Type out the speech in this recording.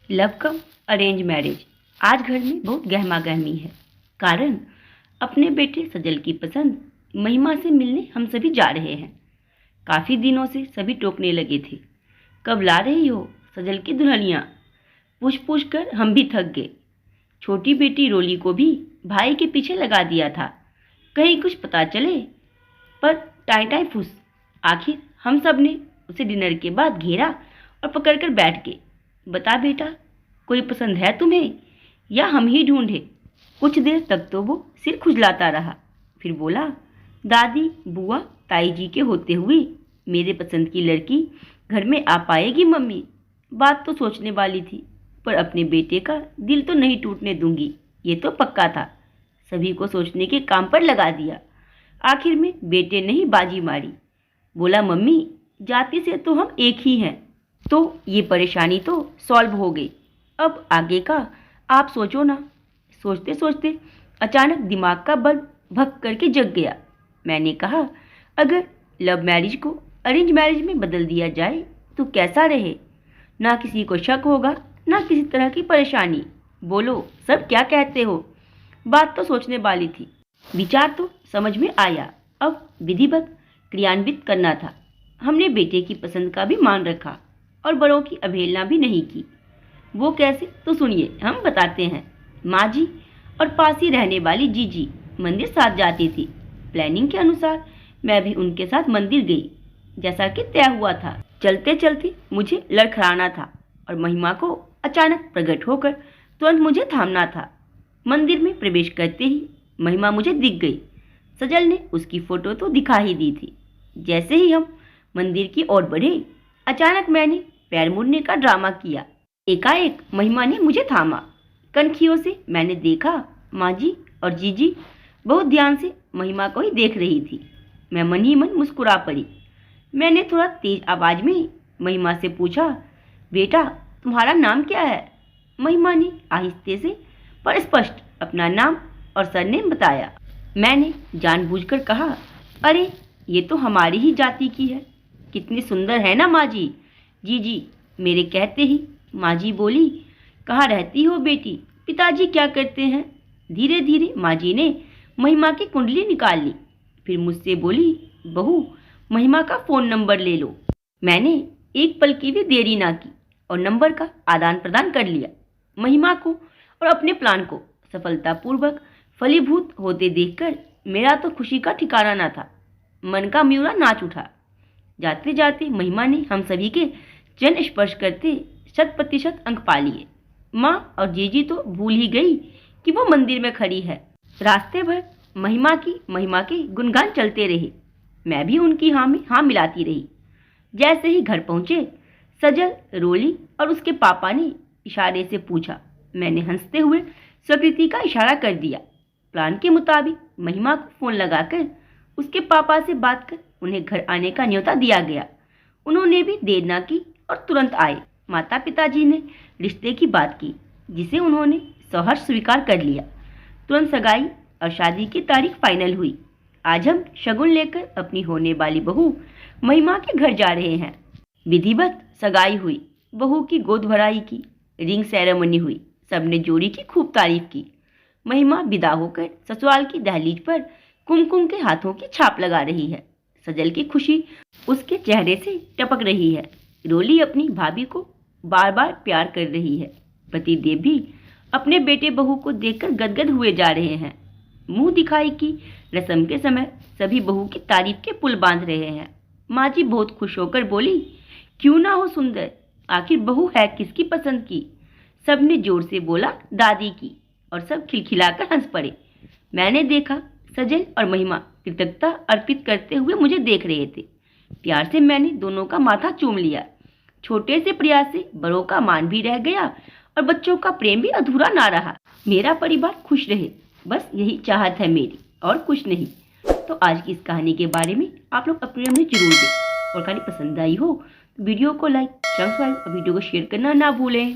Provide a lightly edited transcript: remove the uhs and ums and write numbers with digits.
Love कम arrange marriage. आज घर में बहुत गहमा गहमी है। कारण अपने बेटे सजल की पसंद महिमा से मिलने हम सभी जा रहे हैं। काफ़ी दिनों से सभी टोकने लगे थे, कब ला रही हो सजल की दुल्हनिया। पूछ पूछ कर हम भी थक गए। छोटी बेटी रोली को भी भाई के पीछे लगा दिया था, कहीं कुछ पता चले, पर टाई टाई फुस। आखिर हम सब ने उसे डिनर के बाद घेरा और पकड़कर बैठ गए। बता बेटा, कोई पसंद है तुम्हें या हम ही ढूंढे। कुछ देर तक तो वो सिर खुजलाता रहा, फिर बोला, दादी बुआ ताई जी के होते हुए मेरे पसंद की लड़की घर में आ पाएगी मम्मी। बात तो सोचने वाली थी, पर अपने बेटे का दिल तो नहीं टूटने दूंगी, ये तो पक्का था। सभी को सोचने के काम पर लगा दिया। आखिर में बेटे ने ही बाजी मारी। बोला, मम्मी जाति से तो हम एक ही हैं, तो ये परेशानी तो सॉल्व हो गई। अब आगे का आप सोचो ना। सोचते सोचते अचानक दिमाग का बल्ब भग करके जग गया। मैंने कहा, अगर लव मैरिज को अरेंज मैरिज में बदल दिया जाए तो कैसा रहे। ना किसी को शक होगा, ना किसी तरह की परेशानी। बोलो सब क्या कहते हो। बात तो सोचने वाली थी, विचार तो समझ में आया, अब विधिवत क्रियान्वित करना था। हमने बेटे की पसंद का भी मान रखा और बड़ों की अवहेलना भी नहीं की। वो कैसे, तो सुनिए, हम बताते हैं। माँ जी और पास ही रहने वाली जीजी मंदिर साथ जाती थी। प्लानिंग के अनुसार मैं भी उनके साथ मंदिर गई, जैसा कि तय हुआ था। चलते चलते मुझे लड़खड़ाना था और महिमा को अचानक प्रकट होकर तुरंत मुझे थामना था। मंदिर में प्रवेश करते ही महिमा मुझे दिख गई। सजल ने उसकी फोटो तो दिखा ही दी थी। जैसे ही हम मंदिर की ओर बढ़े, अचानक मैंने पैर मुड़ने का ड्रामा किया। एकाएक महिमा ने मुझे थामा। कनखियों से मैंने देखा माँ जी और जीजी बहुत ध्यान से महिमा को ही देख रही थी। मैं मन ही मन मुस्कुरा पड़ी। मैंने थोड़ा तेज आवाज में महिमा से पूछा, बेटा तुम्हारा नाम क्या है। महिमा ने आहिस्ते से पर स्पष्ट अपना नाम और सरनेम बताया। मैंने जानबूझकर कहा, अरे ये तो हमारी ही जाति की है। कितनी सुंदर है ना माँ जी। जी मेरे कहते ही माँ जी बोली, कहाँ रहती हो बेटी, पिताजी क्या करते हैं। धीरे धीरे माँ जी ने महिमा की कुंडली निकाल ली, फिर मुझसे बोली, बहू महिमा का फ़ोन नंबर ले लो। मैंने एक पल की भी देरी ना की और नंबर का आदान प्रदान कर लिया। महिमा को और अपने प्लान को सफलतापूर्वक फलीभूत होते देखकर मेरा तो खुशी का ठिकाना ना था। मन का म्यूरा नाच उठा। जाते जाते महिमा ने हम सभी के जन स्पर्श करते 100% अंक पा लिए। माँ और जीजी तो भूल ही गई कि वो मंदिर में खड़ी है। रास्ते भर महिमा के गुणगान चलते रहे। मैं भी उनकी हाँ में हाँ मिलाती रही। जैसे ही घर पहुंचे, सजल, रोली और उसके पापा ने इशारे से पूछा। मैंने हंसते हुए स्वीकृति का इशारा कर दिया। प्लान के मुताबिक महिमा को फ़ोन लगाकर उसके पापा से बात कर उन्हें घर आने का न्योता दिया गया। उन्होंने भी देर न की और तुरंत आए। माता पिताजी ने रिश्ते की बात की, जिसे उन्होंने सहर्ष स्वीकार कर लिया। तुरंत सगाई और शादी की तारीख फाइनल हुई। आज हम शगुन लेकर अपनी होने वाली बहू महिमा के घर जा रहे हैं। विधिवत सगाई हुई, बहू की गोद भराई की, रिंग सेरेमनी हुई। सबने जोड़ी की खूब तारीफ की। महिमा विदा होकर ससुराल की दहलीज पर कुमकुम के हाथों की छाप लगा रही है। सजल की खुशी उसके चेहरे से टपक रही है। रोली अपनी भाभी को बार बार प्यार कर रही है। पतिदेव भी अपने बेटे बहू को देखकर गदगद हुए जा रहे हैं। मुंह दिखाई की रस्म के समय सभी बहू की तारीफ के पुल बांध रहे हैं। माँ जी बहुत खुश होकर बोली, क्यों ना हो सुंदर, आखिर बहू है किसकी पसंद की। सबने जोर से बोला, दादी की, और सब खिलखिलाकर हंस पड़े। मैंने देखा सजल और महिमा कृतज्ञता अर्पित करते हुए मुझे देख रहे थे। प्यार से मैंने दोनों का माथा चूम लिया। छोटे से प्रयास से बड़ों का मान भी रह गया और बच्चों का प्रेम भी अधूरा ना रहा। मेरा परिवार खुश रहे, बस यही चाहत है मेरी, और कुछ नहीं। तो आज की इस कहानी के बारे में आप लोग अपने में जरूर दें, और कहानी पसंद आई हो तो वीडियो को लाइक, सब्सक्राइब और वीडियो को शेयर करना ना भूलें।